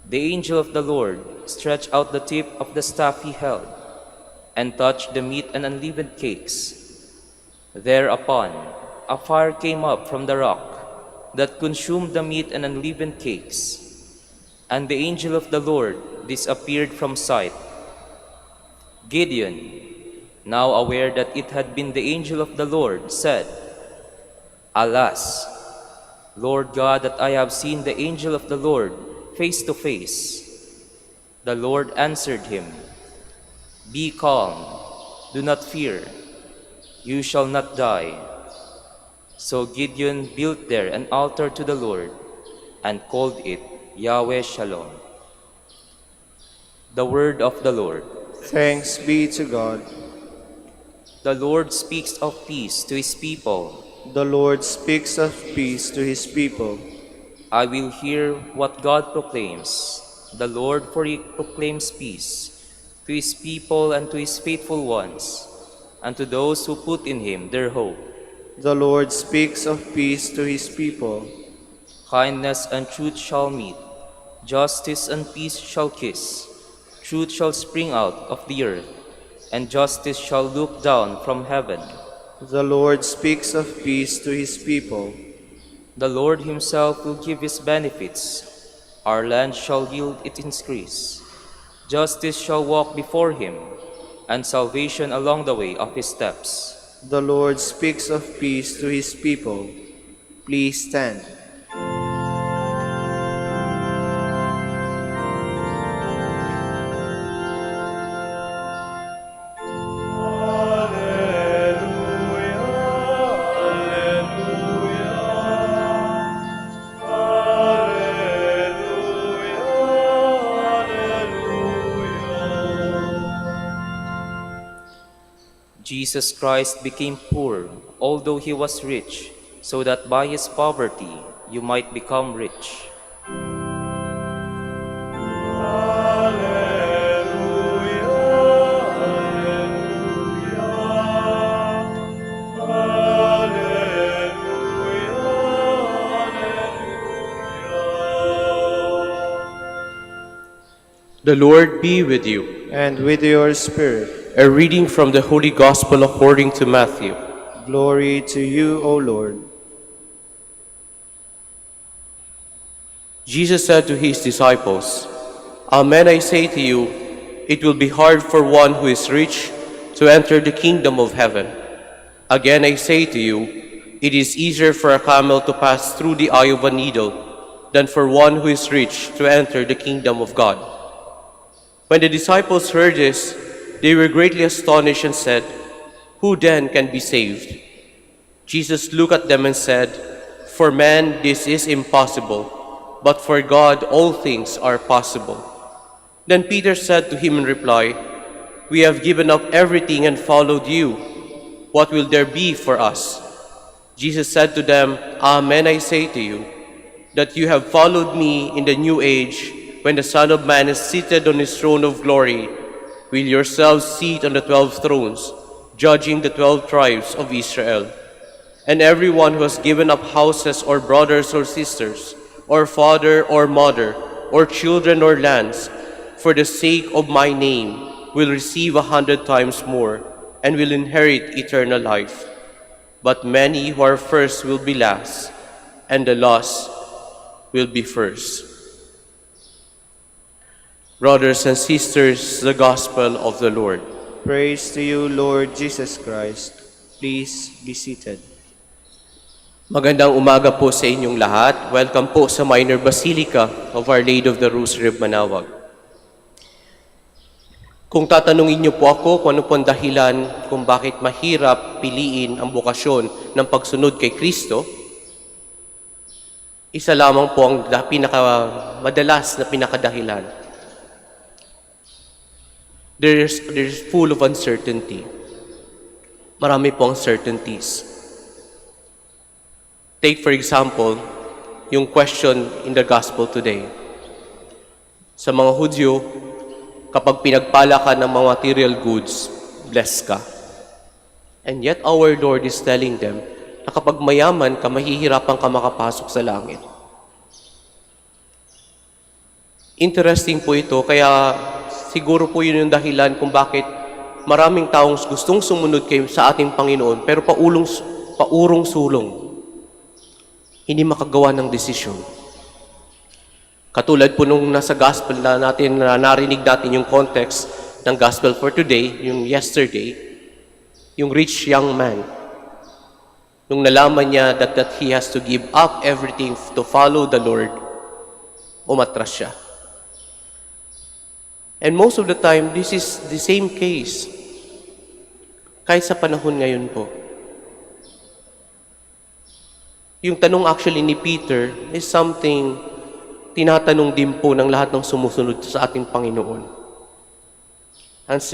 the angel of the Lord stretched out the tip of the staff he held and touched the meat and unleavened cakes. Thereupon, a fire came up from the rock that consumed the meat and unleavened cakes, and the angel of the Lord disappeared from sight. Gideon, now aware that it had been the angel of the Lord, said, "Alas, Lord God, that I have seen the angel of the Lord face to face." The Lord answered him, "Be calm, do not fear. You shall not die." So Gideon built there an altar to the Lord and called it Yahweh Shalom. The word of the Lord. Thanks be to God. The Lord speaks of peace to his people. The Lord speaks of peace to his people. I will hear what God proclaims. The Lord, for he proclaims peace to his people and to his faithful ones, and to those who put in him their hope. The Lord speaks of peace to his people. Kindness and truth shall meet, justice and peace shall kiss. Truth shall spring out of the earth, and justice shall look down from heaven. The Lord speaks of peace to his people. The Lord himself will give his benefits. Our land shall yield its increase. Justice shall walk before him, and salvation along the way of his steps. The Lord speaks of peace to his people. Please stand. Jesus Christ became poor, although he was rich, so that by his poverty you might become rich. The Lord be with you. And with your spirit. A reading from the Holy Gospel according to Matthew. Glory to you, O Lord. Jesus said to his disciples, "Amen, I say to you, it will be hard for one who is rich to enter the kingdom of heaven. Again, I say to you, it is easier for a camel to pass through the eye of a needle than for one who is rich to enter the kingdom of God." When the disciples heard this, they were greatly astonished and said, "Who then can be saved?" Jesus looked at them and said, "For man this is impossible, but for God all things are possible." Then Peter said to him in reply, "We have given up everything and followed you. What will there be for us?" Jesus said to them, "Amen, I say to you, that you have followed me in the new age, when the Son of Man is seated on his throne of glory. Will yourselves sit on the 12 thrones, judging the 12 tribes of Israel. And everyone who has given up houses or brothers or sisters, or father or mother, or children or lands, for the sake of my name, will receive 100 times more, and will inherit eternal life. But many who are first will be last, and the last will be first." Brothers and sisters, the Gospel of the Lord. Praise to you, Lord Jesus Christ. Please be seated. Magandang umaga po sa inyong lahat. Welcome po sa Minor Basilica of Our Lady of the Rosary of Manaoag. Kung tatanungin niyo po ako kung ano po ang dahilan kung bakit mahirap piliin ang bokasyon ng pagsunod kay Kristo, isa lamang po ang madalas na pinakadahilan. There's full of uncertainty. Marami po uncertainties. Take for example, yung question in the gospel today. Sa mga Hudyo, kapag pinagpala ka ng mga material goods, blessed ka. And yet our Lord is telling them na kapag mayaman ka, mahihirapan ka makapasok sa langit. Interesting po ito, kaya siguro po yun yung dahilan kung bakit maraming taong gustong sumunod sa ating Panginoon, pero paurong sulong, hindi makagawa ng desisyon. Katulad po nung nasa gospel na narinig natin yung context ng gospel for today, yung yesterday, yung rich young man. Nung nalaman niya that he has to give up everything to follow the Lord, umatras siya. And most of the time, this is the same case. Kahit sa panahon ngayon po. Yung tanong actually ni Peter is something tinatanong din po ng lahat ng sumusunod sa ating Panginoon.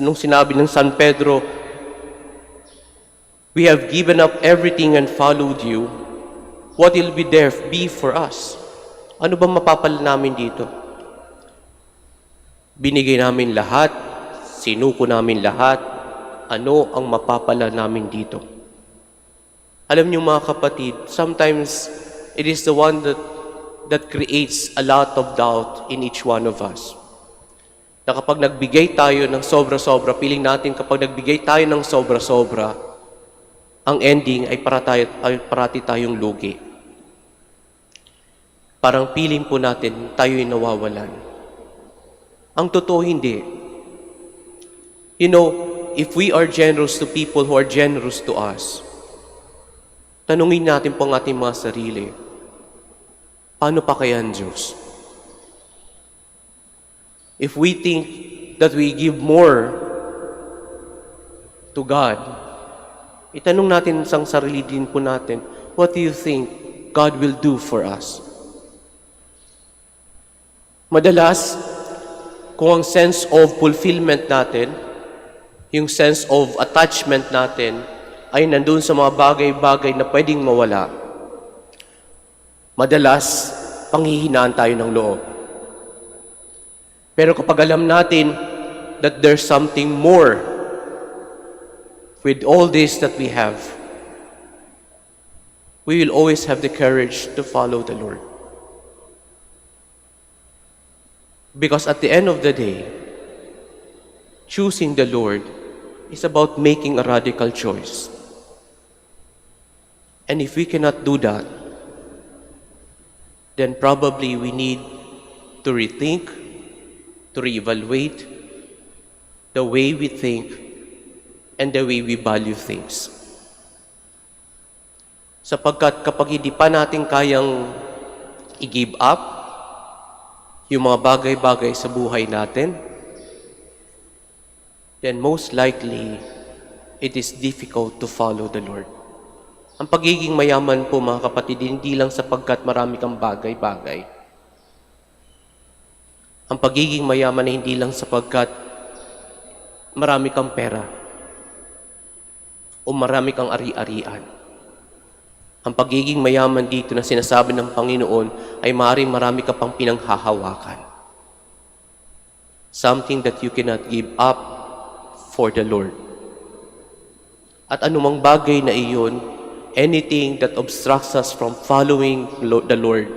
Nung sinabi ng San Pedro, "We have given up everything and followed you. What will there be for us?" Ano bang mapapala namin dito? Binigay namin lahat, sinuko namin lahat, ano ang mapapala namin dito? Alam niyo mga kapatid, sometimes it is the one that creates a lot of doubt in each one of us. Na kapag nagbigay tayo ng sobra-sobra, piling natin kapag nagbigay tayo ng sobra-sobra, ang ending ay parati tayong lugi. Parang piling po natin tayo'y nawawalan. Ang totoo hindi. You know, if we are generous to people who are generous to us, tanungin natin po ang ating mga sarili, paano pa kaya ang Diyos? If we think that we give more to God, itanong natin sa sarili din po natin, what do you think God will do for us? Madalas, kung ang sense of fulfillment natin, yung sense of attachment natin, ay nandun sa mga bagay-bagay na pwedeng mawala, madalas, panghihinaan tayo ng loob. Pero kapag alam natin that there's something more with all this that we have, we will always have the courage to follow the Lord. Because at the end of the day, choosing the Lord is about making a radical choice. And if we cannot do that, then probably we need to rethink, to reevaluate the way we think and the way we value things. Sapagkat kapag hindi pa natin kayang i-give up yung mga bagay-bagay sa buhay natin, then most likely, it is difficult to follow the Lord. Ang pagiging mayaman po mga kapatid, hindi lang sapagkat marami kang bagay-bagay. Ang pagiging mayaman ay hindi lang sapagkat marami kang pera o marami kang ari-arian. Ang pagiging mayaman dito na sinasabi ng Panginoon ay maaaring marami ka pang pinanghahawakan. Something that you cannot give up for the Lord. At anumang bagay na iyon, anything that obstructs us from following the Lord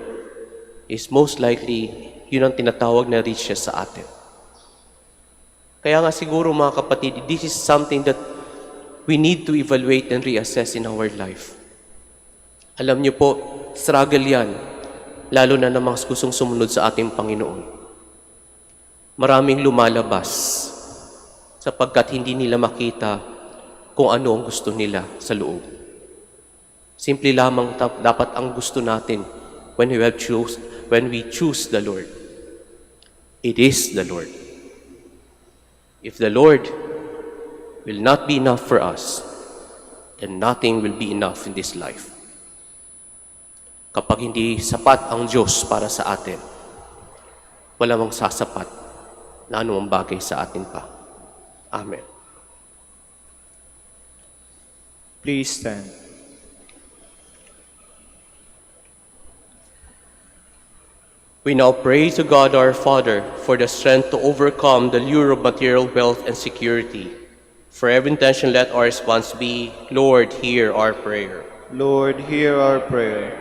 is most likely yun ang tinatawag na riches sa atin. Kaya nga siguro mga kapatid, this is something that we need to evaluate and reassess in our life. Alam niyo po, struggle yan, lalo na ng mga gustong sumunod sa ating Panginoon. Maraming lumalabas sapagkat hindi nila makita kung ano ang gusto nila sa loob. Simple lamang dapat ang gusto natin when we choose the Lord. It is the Lord. If the Lord will not be enough for us, then nothing will be enough in this life. Kapag hindi sapat ang Diyos para sa atin, wala mang sasapat na anumang bagay sa atin pa. Amen. Please stand. We now pray to God our Father for the strength to overcome the lure of material wealth and security. For every intention, let our response be, Lord, hear our prayer. Lord, hear our prayer.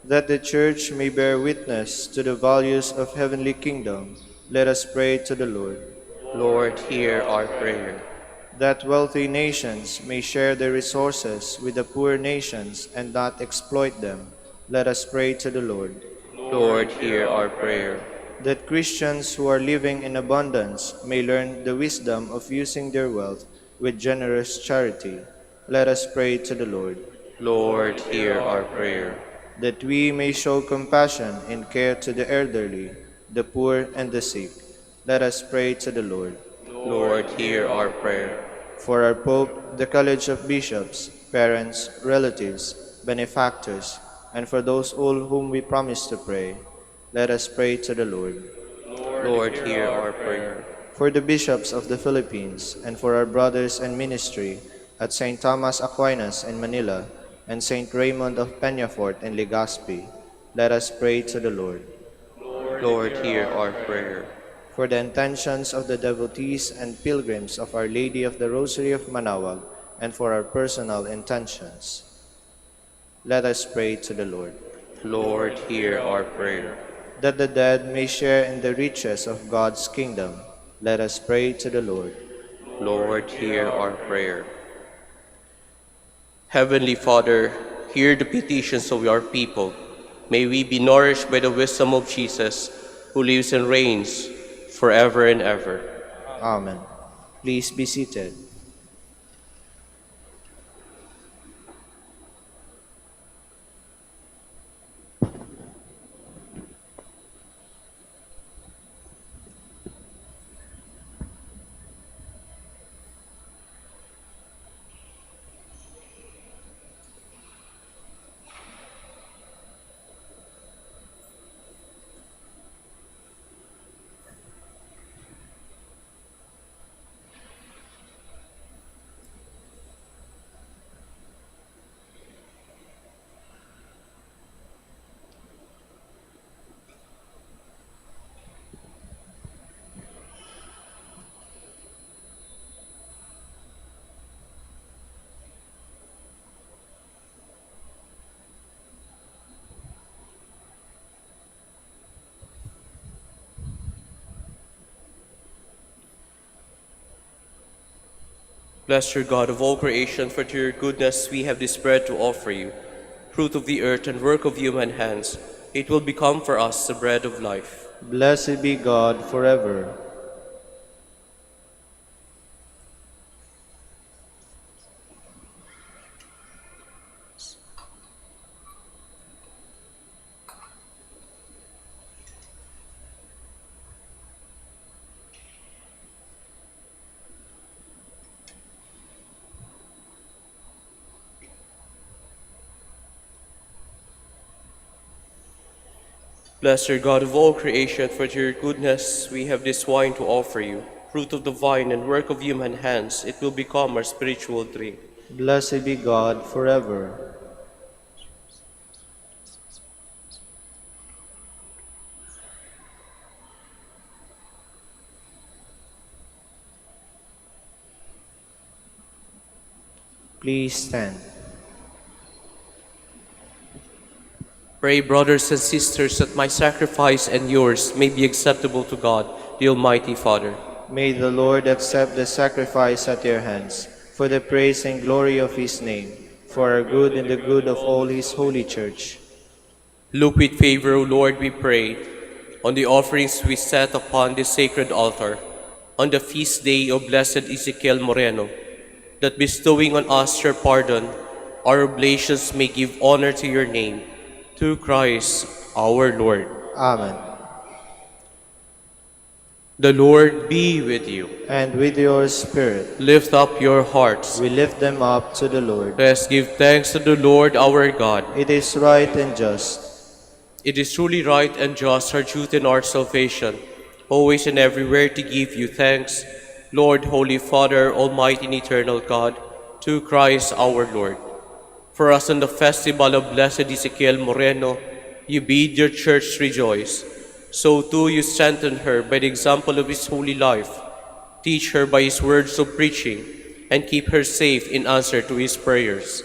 That the Church may bear witness to the values of heavenly kingdom, let us pray to the Lord. Lord, hear our prayer. That wealthy nations may share their resources with the poor nations and not exploit them, let us pray to the Lord. Lord, hear our prayer. That Christians who are living in abundance may learn the wisdom of using their wealth with generous charity, let us pray to the Lord. Lord, hear our prayer. That we may show compassion and care to the elderly, the poor, and the sick, let us pray to the Lord. Lord, hear our prayer. For our Pope, the College of Bishops, parents, relatives, benefactors, and for those all whom we promise to pray, let us pray to the Lord. Lord, hear our prayer. For the bishops of the Philippines, and for our brothers in ministry at St. Thomas Aquinas in Manila, and St. Raymond of Peñafort in Legazpi, let us pray to the Lord. Lord, hear our prayer. For the intentions of the devotees and pilgrims of Our Lady of the Rosary of Manaoag, and for our personal intentions, let us pray to the Lord. Lord, hear our prayer. That the dead may share in the riches of God's kingdom, let us pray to the Lord. Lord, hear our prayer. Heavenly Father, hear the petitions of your people. May we be nourished by the wisdom of Jesus, who lives and reigns forever and ever. Amen. Please be seated. Bless your God of all creation, for to your goodness we have this bread to offer you, fruit of the earth and work of human hands. It will become for us the bread of life. Blessed be God forever. Bless your God of all creation, for to your goodness we have this wine to offer you, fruit of the vine and work of human hands. It will become our spiritual drink. Blessed be God forever. Please stand. Pray, brothers and sisters, that my sacrifice and yours may be acceptable to God, the Almighty Father. May the Lord accept the sacrifice at your hands, for the praise and glory of his name, for our good and the good of all his holy church. Look with favor, O Lord, we pray, on the offerings we set upon this sacred altar, on the feast day of blessed Ezekiel Moreno, that bestowing on us your pardon, our oblations may give honor to your name, through Christ our Lord. Amen. The Lord be with you. And with your spirit, Lift up your hearts. we lift them up to the Lord. Let's give thanks to the Lord our God. It is right and just. It is truly right and just, our duty and our salvation, always and everywhere to give you thanks, Lord, Holy Father, Almighty and Eternal God, to Christ our Lord. For us on the festival of Blessed Ezekiel Moreno, you bid your church rejoice. So too you strengthen her by the example of his holy life. Teach her by his words of preaching, and keep her safe in answer to his prayers.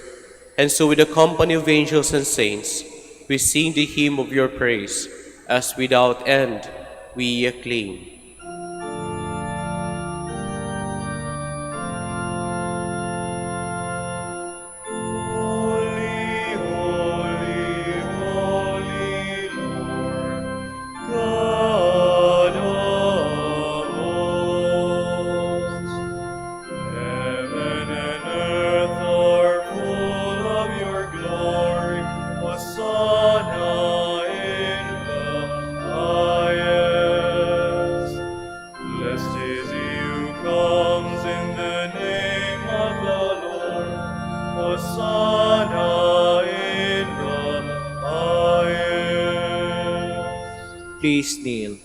And so with the company of angels and saints, we sing the hymn of your praise, as without end we acclaim. Please kneel.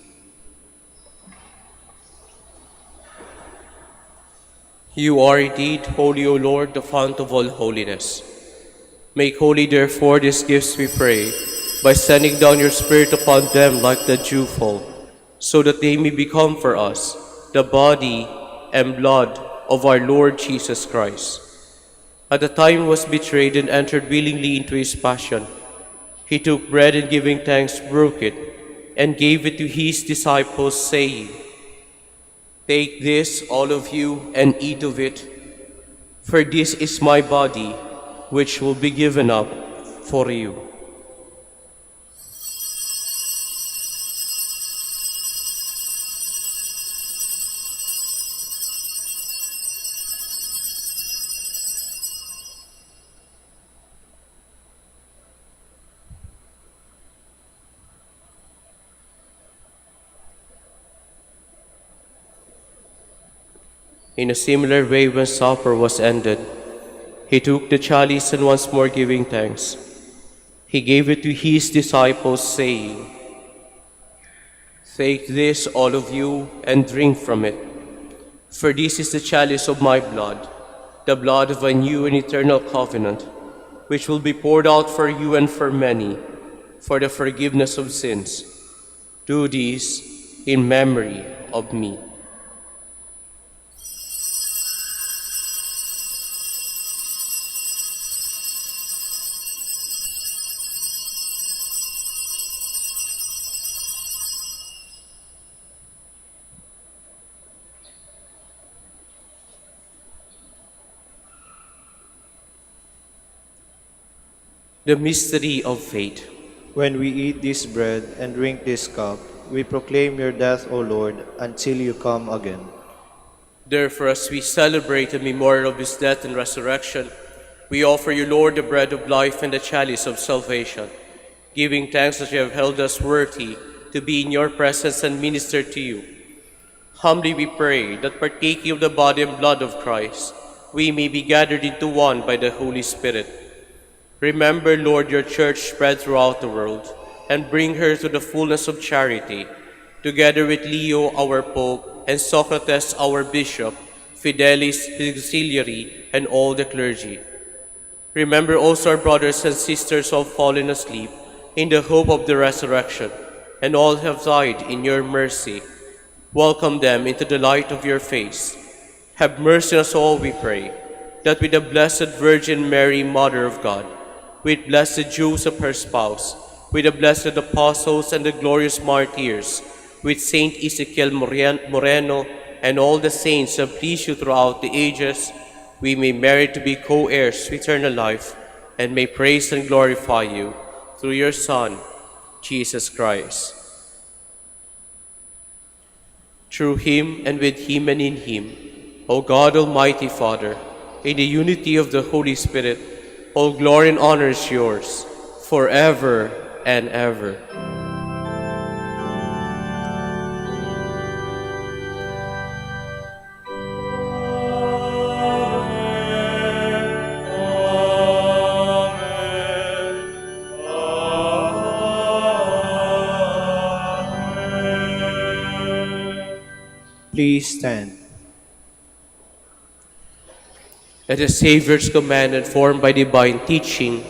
You are indeed holy, O Lord, the fount of all holiness. Make holy, therefore, these gifts, we pray, by sending down your Spirit upon them like the dewfall, so that they may become for us the body and blood of our Lord Jesus Christ. At the time he was betrayed and entered willingly into his passion, he took bread and giving thanks, broke it, and gave it to his disciples, saying, "Take this, all of you, and eat of it, for this is my body, which will be given up for you." In a similar way, when supper was ended, he took the chalice and once more giving thanks, he gave it to his disciples, saying, "Take this, all of you, and drink from it, for this is the chalice of my blood, the blood of a new and eternal covenant, which will be poured out for you and for many, for the forgiveness of sins. Do this in memory of me." The mystery of faith. When we eat this bread and drink this cup, we proclaim your death, O Lord, until you come again. Therefore, as we celebrate the memorial of his death and resurrection, we offer you, Lord, the bread of life and the chalice of salvation, giving thanks that you have held us worthy to be in your presence and minister to you. Humbly we pray that, partaking of the body and blood of Christ, we may be gathered into one by the Holy Spirit. Remember, Lord, your church spread throughout the world, and bring her to the fullness of charity, together with Leo, our Pope, and Socrates, our Bishop, Fidelis, his auxiliary, and all the clergy. Remember also our brothers and sisters who have fallen asleep in the hope of the resurrection, and all have died in your mercy. Welcome them into the light of your face. Have mercy on us all, we pray, that with the Blessed Virgin Mary, Mother of God, with blessed Joseph, her spouse, with the blessed apostles and the glorious martyrs, with Saint Ezekiel Moreno, and all the saints who have pleased you throughout the ages, we may merit to be co-heirs to eternal life, and may praise and glorify you through your Son, Jesus Christ. Through him, and with him, and in him, O God, Almighty Father, in the unity of the Holy Spirit, all glory and honor is yours, forever and ever. Please stand. At the Savior's command and formed by divine teaching,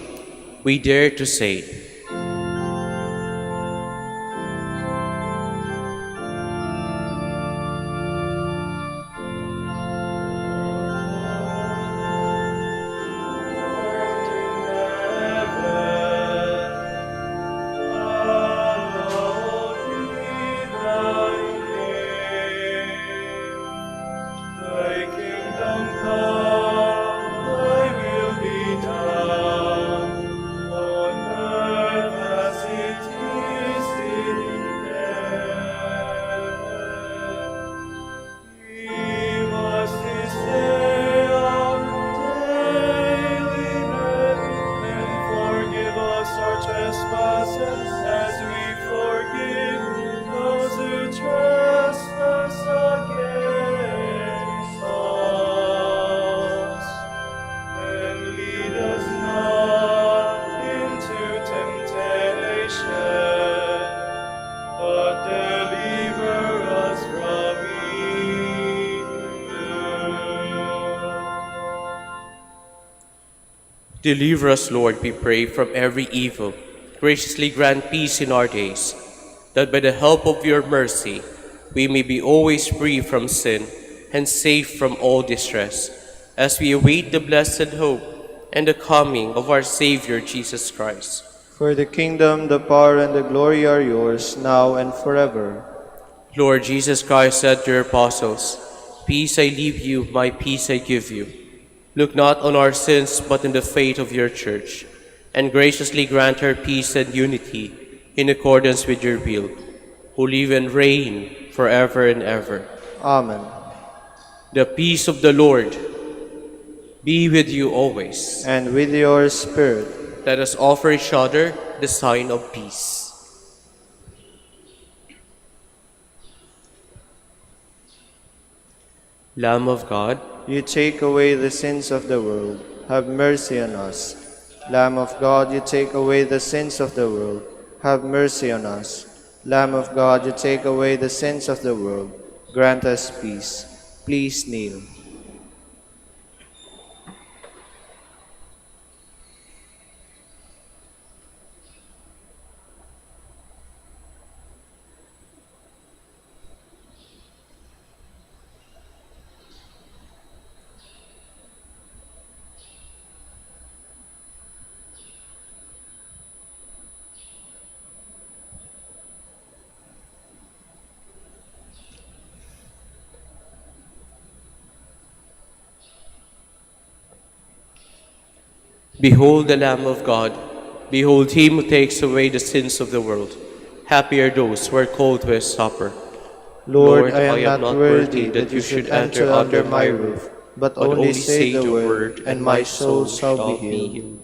we dare to say, As we forgive those who trespass against us. And lead us not into temptation, but deliver us from evil. Deliver us, Lord, we pray, from every evil. Graciously grant peace in our days, that by the help of your mercy we may be always free from sin and safe from all distress, as we await the blessed hope and the coming of our Savior Jesus Christ. For the kingdom, the power, and the glory are yours, now and forever. Lord Jesus Christ said to your apostles, "Peace I leave you, my peace I give you. Look not on our sins, but in the faith of your church, and graciously grant her peace and unity in accordance with your will, who live and reign forever and ever." Amen. The peace of the Lord be with you always. And with your spirit. Let us offer each other the sign of peace. Lamb of God, You take away the sins of the world. Have mercy on us. Lamb of God, you take away the sins of the world. Have mercy on us. Lamb of God, you take away the sins of the world. Grant us peace. Please kneel. behold the Lamb of God. Behold him who takes away the sins of the world. Happy are those who are called to his supper. Lord, I am not worthy that you should enter under my roof, but only say the word, and my soul shall be healed.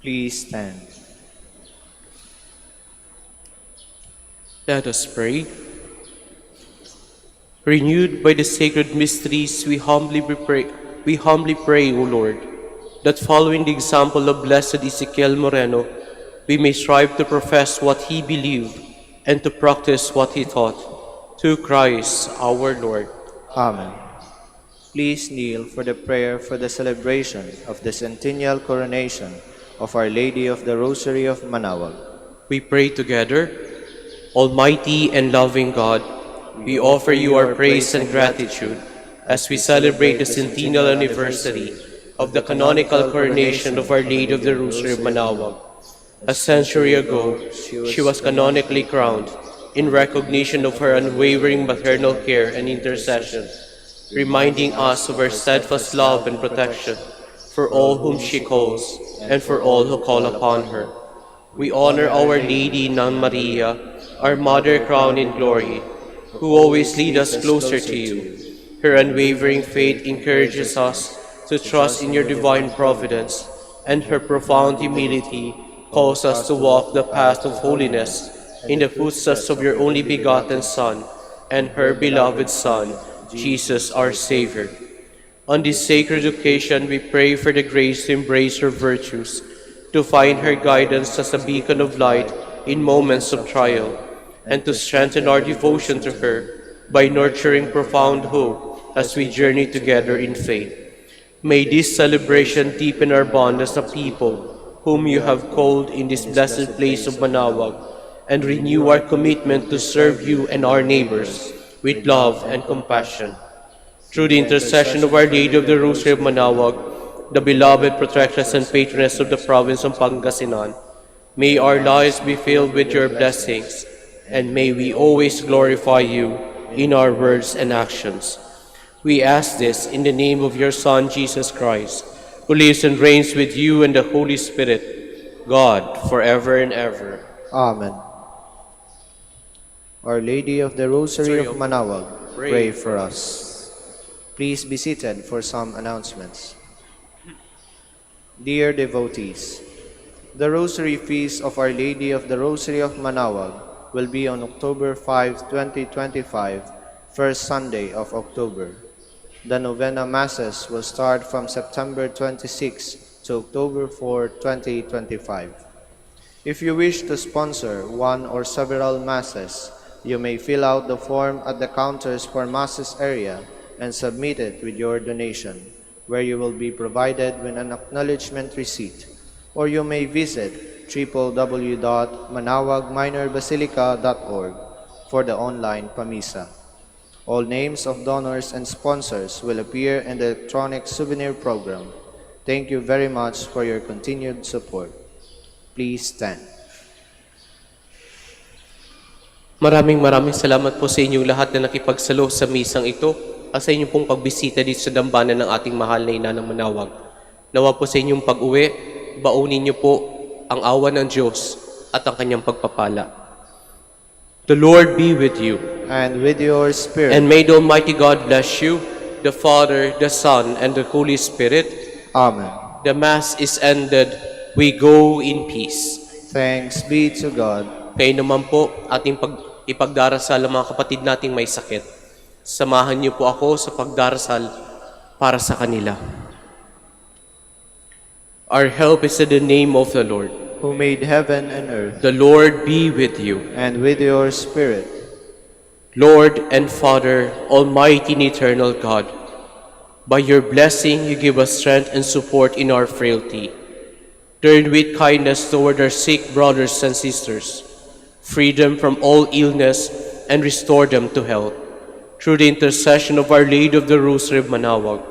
Please stand. Let us pray. Renewed by the sacred mysteries, we humbly pray, O Lord, that following the example of Blessed Ezekiel Moreno, we may strive to profess what he believed and to practice what he taught. Through Christ our Lord. Amen. Please kneel for the prayer for the celebration of the centennial coronation of Our Lady of the Rosary of Manaoag. We pray together. Almighty and loving God, we offer you our praise and gratitude as we celebrate the centennial anniversary of the canonical coronation of Our Lady of the Rosary of Manaoag. A century ago, she was canonically crowned in recognition of her unwavering maternal care and intercession, reminding us of her steadfast love and protection for all whom she calls and for all who call upon her. We honor Our Lady Nan Maria, our Mother crowned in glory, who always lead us closer to you. Her unwavering faith encourages us to trust in your divine providence, and her profound humility calls us to walk the path of holiness in the footsteps of your only begotten Son and her beloved Son, Jesus our Savior. On this sacred occasion, we pray for the grace to embrace her virtues, to find her guidance as a beacon of light in moments of trial, and to strengthen our devotion to her by nurturing profound hope as we journey together in faith. May this celebration deepen our bond as a people whom you have called in this blessed place of Manaoag, and renew our commitment to serve you and our neighbors with love and compassion. Through the intercession of Our Lady of the Rosary of Manaoag, the beloved protectress and patroness of the province of Pangasinan, may our lives be filled with your blessings, and may we always glorify you in our words and actions. We ask this in the name of your Son, Jesus Christ, who lives and reigns with you and the Holy Spirit, God, forever and ever. Amen. Our Lady of the Rosary of Manaoag, pray for us. Please be seated for some announcements. Dear devotees, the Rosary Feast of Our Lady of the Rosary of Manaoag will be on October 5, 2025, first Sunday of October. The Novena Masses will start from September 26 to October 4, 2025. If you wish to sponsor one or several Masses, you may fill out the form at the counters for Masses area and submit it with your donation, where you will be provided with an acknowledgement receipt. Or you may visit www.manaoagminorbasilica.org for the online Pamisa. All names of donors and sponsors will appear in the electronic souvenir program. Thank you very much for your continued support. Please stand. Maraming salamat po sa inyong lahat na nakipagsalo sa misang ito at sa inyong pong pagbisita dito sa dambana ng ating mahal na ina ng Manaoag. Nawa po sa inyong pag-uwi, baunin niyo po ang awa ng Diyos at ang kanyang pagpapala. The Lord be with you. And with your spirit. And may the Almighty God bless you, the Father, the Son, and the Holy Spirit. Amen. The Mass is ended. We go in peace. Thanks be to God. Ngayon naman po, ating ipagdarasal ang mga kapatid nating may sakit. Samahan niyo po ako sa pagdarasal para sa kanila. Our help is in the name of the Lord, who made heaven and earth. The Lord be with you. And with your spirit. Lord and Father, Almighty and eternal God, by your blessing you give us strength and support in our frailty. Turn with kindness toward our sick brothers and sisters, free them from all illness, and restore them to health. Through the intercession of Our Lady of the Rosary of Manaoag,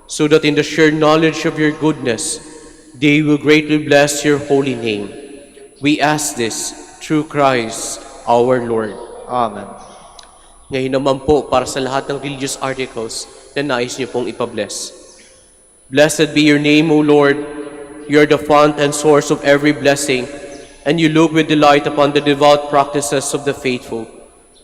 so that in the shared knowledge of your goodness, they will greatly bless your holy name. We ask this through Christ our Lord. Amen. Ngayon naman po, para sa lahat ng religious articles na nais niyo pong ipabless. Blessed be your name, O Lord. You are the fount and source of every blessing, and you look with delight upon the devout practices of the faithful.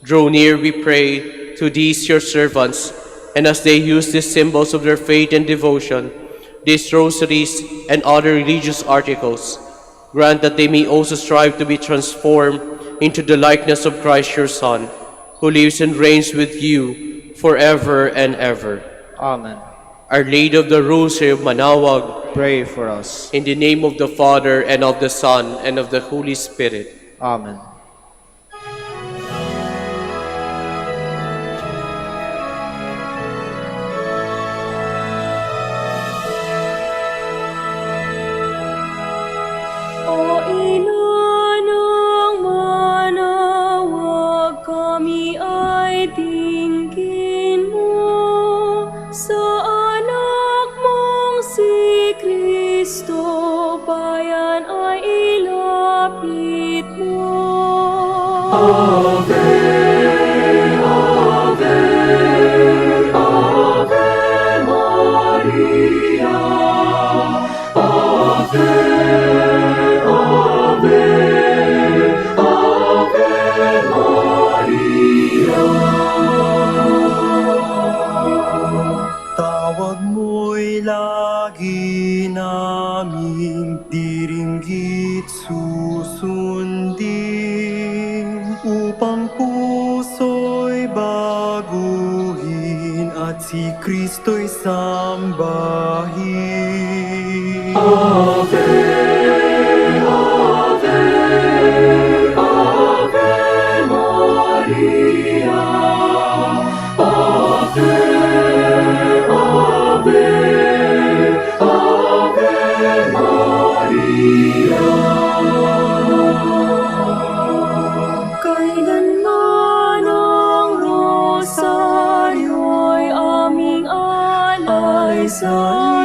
Draw near, we pray, to these your servants, and as they use these symbols of their faith and devotion, these rosaries and other religious articles, grant that they may also strive to be transformed into the likeness of Christ your Son, who lives and reigns with you forever and ever. Amen. Our Lady of the Rosary of Manaoag, Pray for us. in the name of the Father, and of the Son, and of the Holy Spirit. Amen. O ina ng Manaoag, kami ay dinggin mo. Sa anak mong si Kristo, bayan ay ilapit mo. Tawag mo'y lagi naming diringgit susundin, upang puso'y baguhin at si Kristo'y sambahin. Kailanman ang rosaryo'y aming alay sa